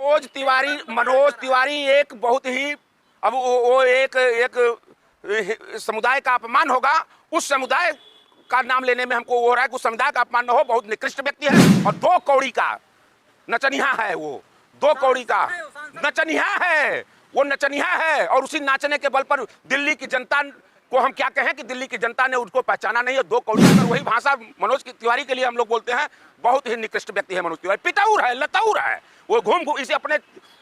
मनोज तिवारी एक बहुत ही, अब वो एक समुदाय का अपमान होगा। उस समुदाय का नाम लेने में हमको हो रहा है कि उस समुदाय का अपमान न हो। बहुत निकृष्ट व्यक्ति है और 2 कौड़ी का नचनिया है वो, 2 कौड़ी का नचनिया है वो, नचनिया है। और उसी नाचने के बल पर दिल्ली की जनता को हम क्या कहें कि दिल्ली की जनता ने उसको पहचाना नहीं है। 2 कौड़ी पर वही भाषा मनोज तिवारी के लिए हम लोग बोलते हैं। बहुत ही निकृष्ट व्यक्ति है मनोज तिवारी, पिटाऊर है, लताऊर है। वो घूम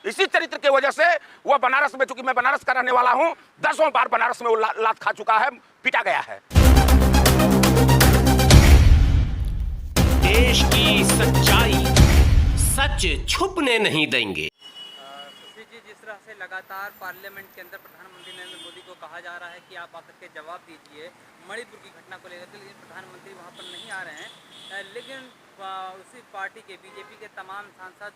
इसी चरित्र के वजह से वो बनारस में, चूंकि मैं बनारस का रहने वाला हूं, 10 बार बनारस में वो लात खा चुका है, पिटा गया है। देश की सच्चाई सच छुपने नहीं देंगे। सुशील जी, जिस तरह से लगातार पार्लियामेंट के अंदर प्रधानमंत्री नरेंद्र मोदी को कहा जा रहा है कि आप आकर के जवाब दीजिए मणिपुर की घटना को लेकर, लेकिन प्रधानमंत्री वहां पर नहीं आ रहे हैं। लेकिन उसी पार्टी के बीजेपी के तमाम सांसद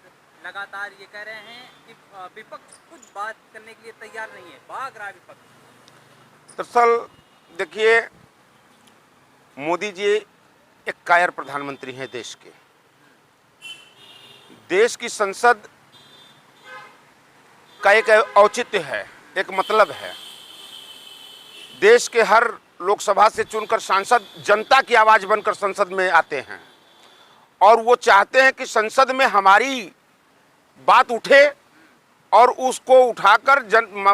लगातार ये कह रहे हैं कि विपक्ष खुद बात करने के लिए तैयार नहीं है, भाग रहा है विपक्ष। दरअसल देखिए, मोदी जी एक कायर प्रधानमंत्री हैं देश के। देश की संसद का एक औचित्य है, एक मतलब है। देश के हर लोकसभा से चुनकर सांसद जनता की आवाज बनकर संसद में आते हैं और वो चाहते हैं कि संसद में हमारी बात उठे और उसको उठाकर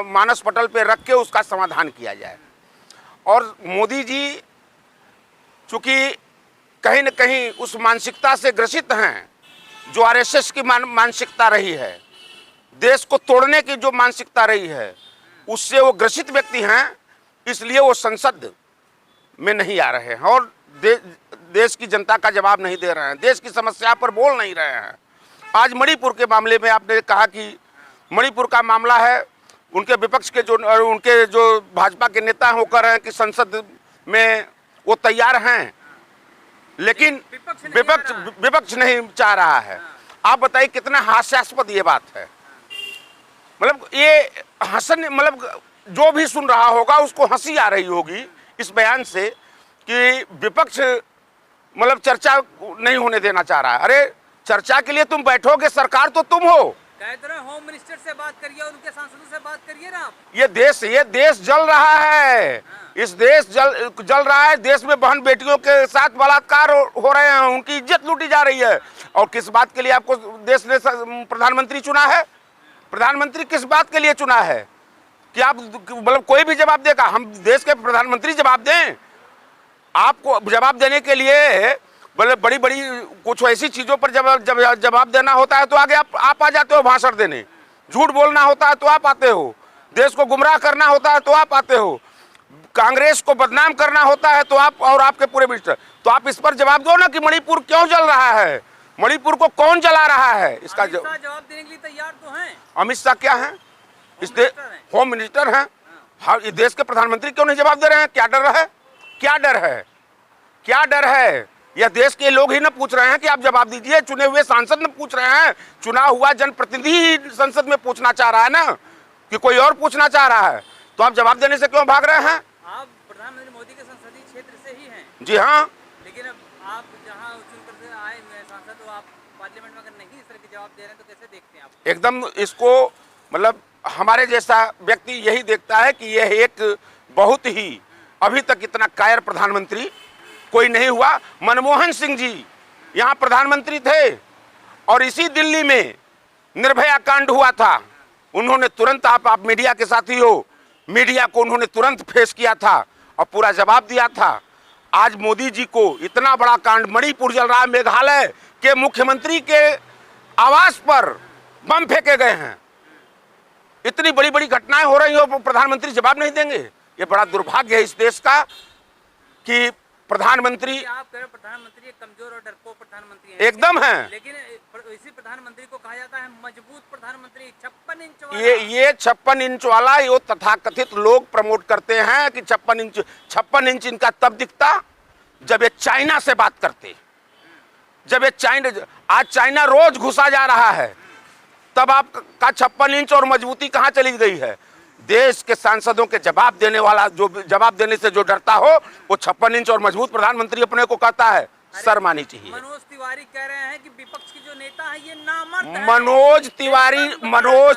मानस पटल पे रख के उसका समाधान किया जाए। और मोदी जी चूंकि कहीं न कहीं उस मानसिकता से ग्रसित हैं जो आरएसएस की मानसिकता रही है, देश को तोड़ने की जो मानसिकता रही है, उससे वो ग्रसित व्यक्ति हैं। इसलिए वो संसद में नहीं आ रहे हैं और देश की जनता का जवाब नहीं दे रहे हैं, देश की समस्या पर बोल नहीं रहे हैं। आज मणिपुर के मामले में आपने कहा कि मणिपुर का मामला है, उनके विपक्ष के जो भाजपा के नेता हैं वो कह रहे हैं कि संसद में वो तैयार हैं, लेकिन विपक्ष नहीं चाह रहा है। आप बताइए कितना हास्यास्पद ये बात है। मतलब ये मतलब जो भी सुन रहा होगा उसको हंसी आ रही होगी इस बयान से कि विपक्ष मतलब चर्चा नहीं होने देना चाह रहा है। अरे चर्चा के लिए तुम बैठोगे, सरकार तो तुम हो। कहते रहे होम मिनिस्टर से बात करिए, उनके सांसदों से बात करिए ना। ये देश जल रहा है, इस देश जल रहा है। देश में बहन बेटियों के साथ बलात्कार हो रहे हैं, उनकी इज्जत लूटी जा रही है। और किस बात के लिए आपको देश ने प्रधानमंत्री चुना है? प्रधानमंत्री किस बात के लिए चुना है कि आप मतलब कोई भी जवाब देगा? हम देश के प्रधानमंत्री जवाब दें? आपको जवाब देने के लिए मतलब बड़ी बड़ी कुछ ऐसी चीजों पर जवाब देना होता है तो आगे आप आ जाते हो भाषण देने। झूठ बोलना होता है तो आप आते हो, देश को गुमराह करना होता है तो आप आते हो, कांग्रेस को बदनाम करना होता है तो आप और आपके पूरे मिनिस्टर। तो आप इस पर जवाब दो ना कि मणिपुर क्यों जल रहा है, मणिपुर को कौन जला रहा है। इसका जवाब देने के लिए तैयार तो हैं। अमित शाह क्या है? होम मिनिस्टर हैं। हाँ, इस देश के प्रधानमंत्री क्यों नहीं जवाब दे रहे हैं? क्या डर है? क्या डर है? क्या डर है? यह देश के लोग ही न पूछ रहे हैं कि आप जवाब दीजिए, चुने हुए सांसद न पूछ रहे हैं। चुना हुआ जनप्रतिनिधि संसद में पूछना चाह रहा है ना, कि कोई और पूछना चाह रहा है। तो आप जवाब देने से क्यों भाग रहे हैं? आप प्रधानमंत्री मोदी के संसदीय क्षेत्र से ही हैं। जी हाँ, लेकिन अब आप जहाँ चुनकर से आए हुए सांसद हो, आप पार्लियामेंट में अगर नहीं इस तरह के जवाब दे रहे हैं तो कैसे देखते हैं आप? एकदम इसको मतलब हमारे जैसा व्यक्ति यही देखता है कि यह एक बहुत ही अभी तक इतना कायर प्रधानमंत्री कोई नहीं हुआ। मनमोहन सिंह जी यहाँ प्रधानमंत्री थे और इसी दिल्ली में निर्भया कांड हुआ था। उन्होंने तुरंत, आप मीडिया के साथी हो, मीडिया को उन्होंने तुरंत फेस किया था और पूरा जवाब दिया था। आज मोदी जी को इतना बड़ा कांड, मणिपुर जल रहा है, मेघालय के मुख्यमंत्री के आवास पर बम फेंके गए हैं, इतनी बड़ी बड़ी घटनाएं हो रही हो, प्रधानमंत्री जवाब नहीं देंगे। ये बड़ा दुर्भाग्य है इस देश का कि प्रधानमंत्री, आप कह रहे प्रधानमंत्री कमजोर और डरपोक प्रधानमंत्री हैं। एकदम है। लेकिन इसी प्रधानमंत्री को कहा जाता है मजबूत प्रधानमंत्री, 56 इंच वाला। ये 56 इंच वाला ये तथाकथित लोग प्रमोट करते हैं कि 56 इंच इनका तब दिखता जब ये चाइना से बात करते। जब ये आज चाइना रोज घुसा जा रहा है, तब आपका 56 इंच और मजबूती कहाँ चली गई है? देश के सांसदों के जवाब देने वाला, जो जवाब देने से जो डरता हो, वो 56 इंच और मजबूत प्रधानमंत्री अपने को कहता है। शर्मानी चाहिए। मनोज तिवारी कह रहे हैं कि विपक्ष की जो नेता है ये नामर्द है। मनोज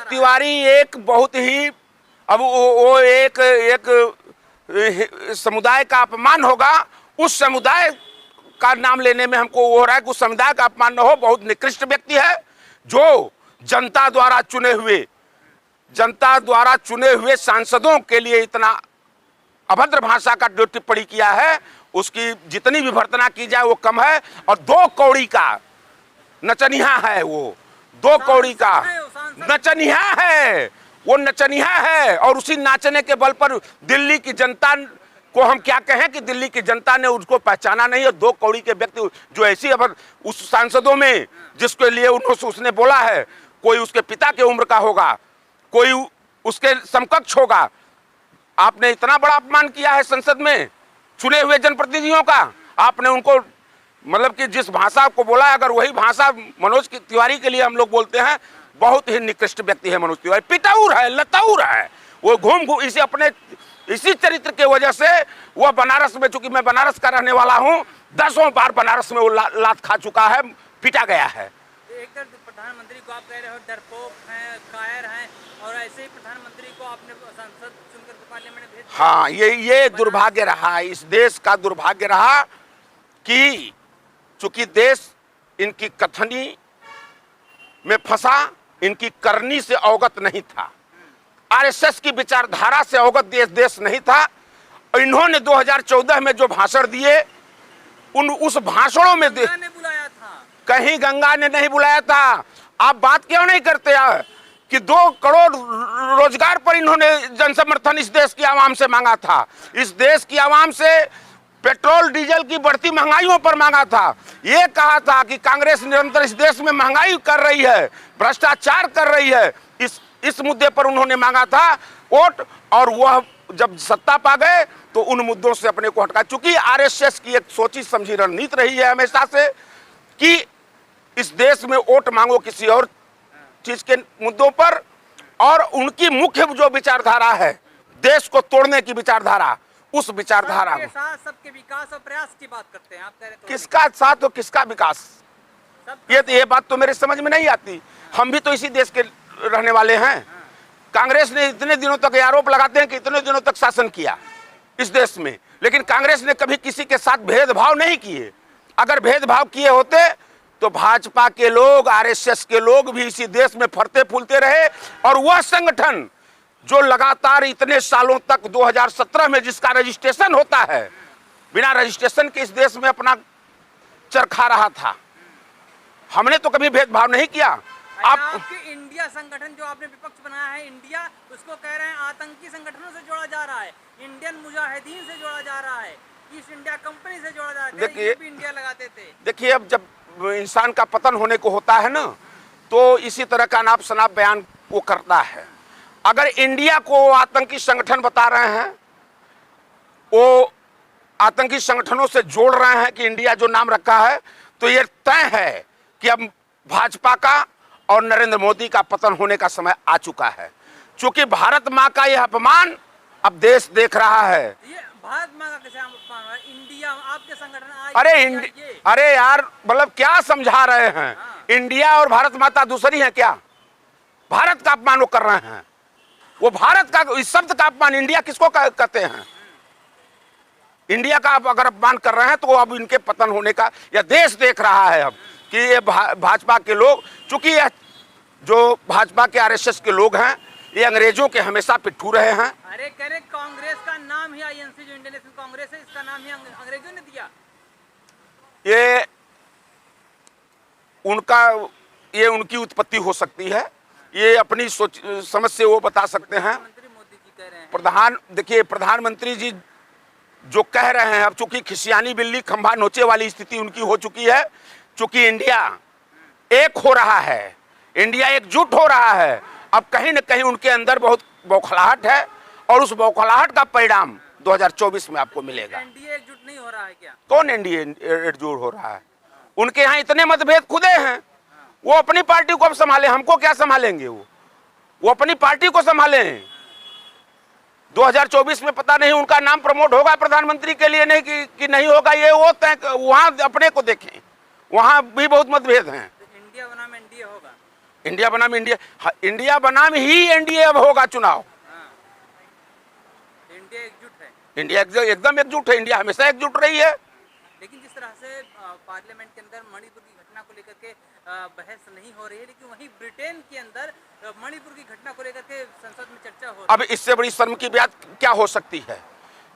तिवारी एक बहुत ही, अब वो एक समुदाय का अपमान होगा। उस समुदाय का नाम लेने में हमको वो हो रहा है कि उस समुदाय का अपमान न हो। बहुत निकृष्ट व्यक्ति है जो जनता द्वारा चुने हुए सांसदों के लिए इतना अभद्र भाषा का जो टिप्पणी किया है, उसकी जितनी भी भर्त्सना की जाए वो कम है। और 2 कौड़ी का नचनिया है वो, 2 कौड़ी का नचनिया है वो, नचनिया है। और उसी नाचने के बल पर दिल्ली की जनता को हम क्या कहें कि दिल्ली की जनता ने उसको पहचाना नहीं। और 2 कौड़ी के व्यक्ति जो ऐसी, अब उस सांसदों में जिसके लिए उसने बोला है, कोई उसके पिता के उम्र का होगा, कोई उसके समकक्ष होगा। आपने इतना बड़ा अपमान किया है संसद में चुने हुए जनप्रतिनिधियों का। आपने उनको मतलब कि जिस भाषा को बोला, अगर वही भाषा मनोज तिवारी के लिए हम लोग बोलते हैं, बहुत ही निकृष्ट व्यक्ति है मनोज तिवारी। पिटाऊर है, लताऊर है वो। घूम इसी चरित्र के वजह से वह बनारस में, चूंकि मैं बनारस का रहने वाला हूं, 10 बार बनारस में वो लात खा चुका है, पिटा गया है। एक तरफ प्रधानमंत्री को आप कह रहे हो डरपोक हैं, कायर हैं, और ऐसे ही प्रधानमंत्री को आपने संसद चुनकर पार्लियामेंट में भेज दिया। हाँ, ये दुर्भाग्य रहा, इस देश का दुर्भाग्य रहा कि चूंकि देश इनकी कथनी में फंसा, इनकी करनी से अवगत नहीं था, आरएसएस की विचारधारा से अवगत देश नहीं था। इन्होंने 2014 में जो भाषण दिए, उस भाषणों में बुलाया था, कहीं गंगा ने नहीं बुलाया था। आप बात क्यों नहीं करते कि 2 करोड़ रोजगार पर इन्होंने जनसमर्थन इस देश की आवाम से मांगा था। इस देश की आवाम से पेट्रोल डीजल की बढ़ती महंगाइयों पर मांगा था। ये कहा था कि कांग्रेस निरंतर इस देश में महंगाई कर रही है, भ्रष्टाचार कर रही है। इस मुद्दे पर उन्होंने मांगा था वोट, और वह जब सत्ता पा गए तो उन मुद्दों से अपने को हटका। चूंकि आरएसएस की एक सोची समझी रणनीति रही है हमेशा से कि इस देश में वोट मांगो किसी और चीज के मुद्दों पर, और उनकी मुख्य जो विचारधारा है देश को तोड़ने की विचारधारा, उस विचारधारा में सबके विकास और प्रयास की बात करते हैं। आप कह रहे हैं किसका साथ और किसका विकास, ये बात तो मेरे समझ में नहीं आती। हम भी तो इसी देश के रहने वाले हैं। कांग्रेस ने इतने दिनों तक आरोप लगाते हैं कि इतने दिनों तक शासन किया इस देश में, लेकिन कांग्रेस ने कभी किसी के साथ भेदभाव नहीं किए। अगर भेदभाव किए होते तो भाजपा के लोग, आरएसएस के लोग भी इसी देश में फरते फूलते रहे। और वह संगठन जो लगातार इतने सालों तक 2017 में जिसका रजिस्ट्रेशन होता है, बिना रजिस्ट्रेशन के इस देश में अपना चरखा रहा था। हमने तो कभी भेदभाव नहीं किया। आपके इंडिया संगठन जो आपने विपक्ष बनाया है, इंडिया, उसको कह रहे हैं आतंकी संगठनों से जोड़ा जा रहा है, इंडियन मुजाहिदीन से जोड़ा जा रहा है, ईस्ट इंडिया कंपनी से जोड़ा जा रहा है। देखिए, इंडिया लगाते थे। देखिए, अब जब इंसान का पतन होने को होता है ना, तो इसी तरह का नाप शनाप बयान वो करता है। अगर इंडिया को आतंकी संगठन बता रहे हैं, वो आतंकी संगठनों से जोड़ रहे हैं कि इंडिया जो नाम रखा है, तो ये तय है कि अब भाजपा का और नरेंद्र मोदी का पतन होने का समय आ चुका है। क्योंकि भारत माँ का यह अपमान अब देश देख रहा है। ये भारत माँ का कैसे अपमान है? इंडिया, आपके संगठन अरे यार, मतलब क्या समझा रहे हैं? इंडिया और भारत माता दूसरी है क्या? भारत का अपमान वो कर रहे हैं। वो भारत का, इस शब्द का अपमान इंडिया किसको कहते हैं? इंडिया का अगर अपमान कर रहे हैं तो अब इनके पतन होने का यह देश देख रहा है अब कि ये भाजपा के लोग, चूंकि यह जो भाजपा के आरएसएस के लोग हैं, ये अंग्रेजों के हमेशा पिट्ठू रहे हैं। अरे करे, कांग्रेस का नाम ही आईएनसी जो इंडियन नेशनल कांग्रेस है, इसका नाम ही अंग्रेजों ने दिया। ये उनकी उत्पत्ति हो सकती है, ये अपनी सोच समझ से वो बता सकते हैं। मोदी जी कह रहे हैं, देखिए प्रधानमंत्री जी जो कह रहे हैं, अब चूंकि खिसियानी बिल्ली खंभा नोचे वाली स्थिति उनकी हो चुकी है। चूंकि इंडिया एक हो रहा है, इंडिया एकजुट हो रहा है, अब कहीं न कहीं उनके अंदर बहुत बौखलाहट है, और उस बौखलाहट का परिणाम 2024 में आपको मिलेगा। एनडीए एकजुट नहीं हो रहा है क्या? कौन एनडीए एकजुट हो रहा है? उनके यहाँ इतने मतभेद खुदे हैं। वो अपनी पार्टी को अब संभाले, हमको क्या संभालेंगे? वो अपनी पार्टी को संभाले। 2024 में पता नहीं उनका नाम प्रमोट होगा प्रधानमंत्री के लिए नहीं कि नहीं होगा, ये वो तय, वहां अपने को देखें, वहां भी बहुत मतभेद हैं। इंडिया बनाम एनडीए होगा, इंडिया बनाम इंडिया, इंडिया बनाम ही एनडीए अब होगा चुनाव। इंडिया एकजुट है, इंडिया एकदम एकजुट है, इंडिया हमेशा एकजुट रही है। लेकिन जिस तरह से पार्लियामेंट के अंदर मणिपुर की घटना को लेकर के बहस नहीं हो रही है, लेकिन वहीं ब्रिटेन के अंदर मणिपुर की घटना को लेकर के संसद में चर्चा हो रही है। अब इससे बड़ी शर्म की बात क्या हो सकती है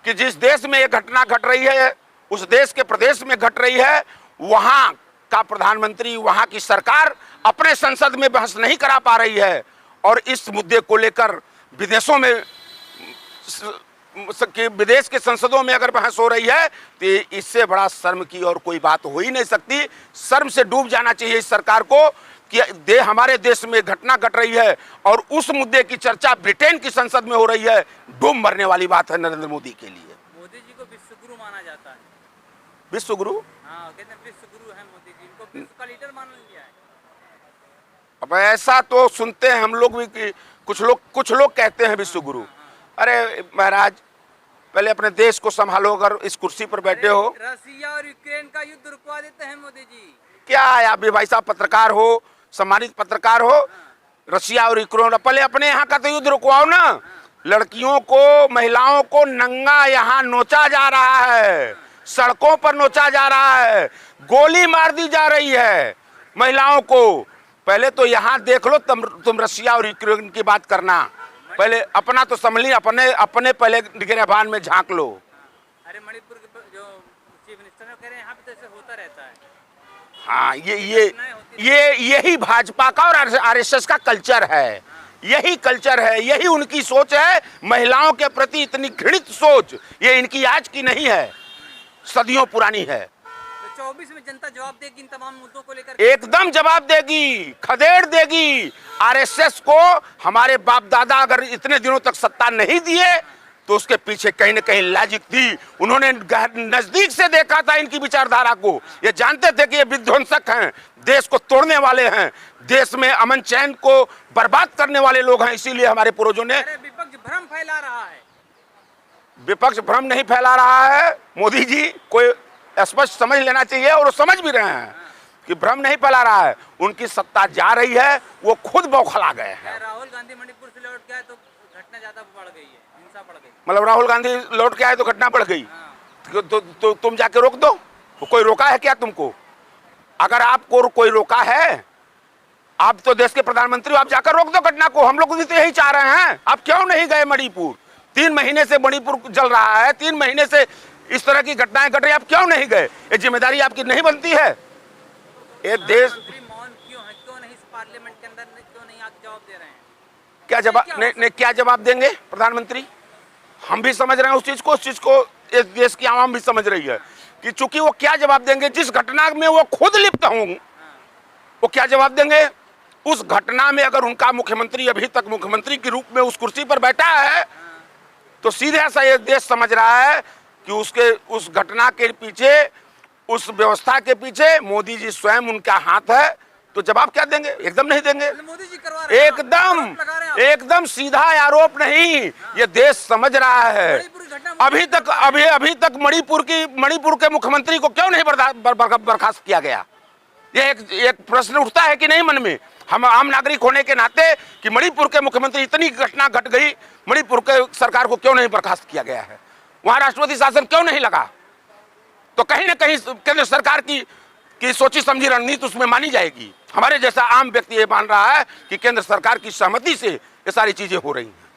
कि जिस देश में ये घटना घट रही है, उस देश के प्रदेश में घट रही है, वहां का प्रधानमंत्री, वहां की सरकार अपने संसद में बहस नहीं करा पा रही है, और इस मुद्दे को लेकर विदेशों में कि विदेश के संसदों में अगर बहस हो रही है तो इससे बड़ा शर्म की और कोई बात हो ही नहीं सकती। शर्म से डूब जाना चाहिए इस सरकार को कि हमारे देश में घटना घट रही है और उस मुद्दे की चर्चा ब्रिटेन की संसद में हो रही है। डूब मरने वाली बात है नरेंद्र मोदी के लिए। मोदी जी को विश्व गुरु माना जाता है। विश्व गुरु? हाँ, कहते हैं विश्व गुरु है मोदी जी, इनको विश्व का लीडर मान लिया है। अब ऐसा तो सुनते हैं हम लोग भी कि कुछ लोग कहते हैं विश्व गुरु। अरे महाराज, पहले अपने देश को संभालो। अगर इस कुर्सी पर बैठे हो, रसिया और यूक्रेन का युद्ध रुकवा देते हैं मोदी जी। क्या है, आप भी भाई साहब पत्रकार हो, सम्मानित पत्रकार हो। रसिया और यूक्रेन, पहले अपने यहाँ का तो युद्ध रुकवाओ ना। लड़कियों को, महिलाओं को नंगा यहाँ नोचा जा रहा है, सड़कों पर नोचा जा रहा है, गोली मार दी जा रही है महिलाओं को। पहले तो यहाँ देख लो, तुम रसिया और यूक्रेन की बात करना। पहले अपना तो संभली, अपने पहले गिरबान में झांक लो। अरे मणिपुर के जो चीफ मिनिस्टर कह रहे हैं यहाँ पे तो ऐसे होता रहता है। हाँ, यही भाजपा का और आरएसएस का कल्चर है। यही कल्चर है, यही उनकी सोच है। महिलाओं के प्रति इतनी घृणित सोच ये इनकी आज की नहीं है, सदियों पुरानी है। 24 में जनता जवाब देगी इन तमाम मुद्दों को लेकर। एकदम जवाब देगी, खदेड़ देगी। आरएसएस को हमारे बाप दादा अगर इतने दिनों तक सत्ता नहीं दिए तो उसके पीछे कहीं न कहीं लॉजिक थी। उन्होंने नजदीक से देखा था इनकी विचारधारा को। ये जानते थे कि ये विध्वंसक हैं, देश को तोड़ने वाले हैं, देश में अमन चैन को बर्बाद करने वाले लोग हैं। इसीलिए हमारे पूर्वजों ने। विपक्ष भ्रम फैला रहा है। विपक्ष भ्रम नहीं फैला रहा है। मोदी जी कोई स्पष्ट समझ लेना चाहिए, और वो समझ भी रहे हैं कि भ्रम नहीं फैला रहा है। उनकी सत्ता जा रही है, वो खुद बौखला गए हैं। राहुल गांधी मणिपुर से लौट के आए तो घटना ज्यादा बढ़ गई है, हिंसा बढ़ गई। मतलब राहुल गांधी लौट के आए तो घटना बढ़ गई। तो तुम जाके रोक दो। कोई रोका है क्या तुमको? अगर आपको कोई रोका है, आप तो देश के प्रधानमंत्री हो, आप जाकर रोक दो घटना को। हम लोग भी तो यही चाह रहे हैं। आप क्यों नहीं गए मणिपुर? 3 महीने से मणिपुर जल रहा है, 3 महीने से इस तरह की घटनाएं घट रही, आप क्यों नहीं गए? ये जिम्मेदारी आपकी नहीं बनती है? ये देश मौन क्यों है? क्यों नहीं इस पार्लियामेंट के अंदर क्यों नहीं आप जवाब दे रहे हैं? क्या जवाब देंगे प्रधानमंत्री? हम भी समझ रहे हैं उस चीज को इस देश की आवाम भी समझ रही है कि चूंकि वो क्या जवाब देंगे जिस घटना में वो खुद लिप्त हों। वो क्या जवाब देंगे उस घटना में? अगर उनका मुख्यमंत्री अभी तक मुख्यमंत्री के रूप में उस कुर्सी पर बैठा है तो सीधे सा ये देश समझ रहा है कि उस घटना के पीछे, उस व्यवस्था के पीछे मोदी जी स्वयं उनका हाथ है। तो जवाब क्या देंगे? एकदम नहीं देंगे। मोदी जी करवा रहे हैं, एकदम सीधा आरोप नहीं। ये देश समझ रहा है। अभी तक मणिपुर के मुख्यमंत्री को क्यों नहीं बर्खास्त किया गया? ये एक प्रश्न उठता है कि नहीं मन में? हम आम नागरिक होने के नाते कि मणिपुर के मुख्यमंत्री, इतनी घटना घट गई, मणिपुर के सरकार को क्यों नहीं बर्खास्त किया गया है? वहां राष्ट्रपति शासन क्यों नहीं लगा? तो कहीं ना कहीं केंद्र सरकार की सोची समझी रणनीति उसमें मानी जाएगी। हमारे जैसा आम व्यक्ति ये मान रहा है कि केंद्र सरकार की सहमति से ये सारी चीजें हो रही हैं।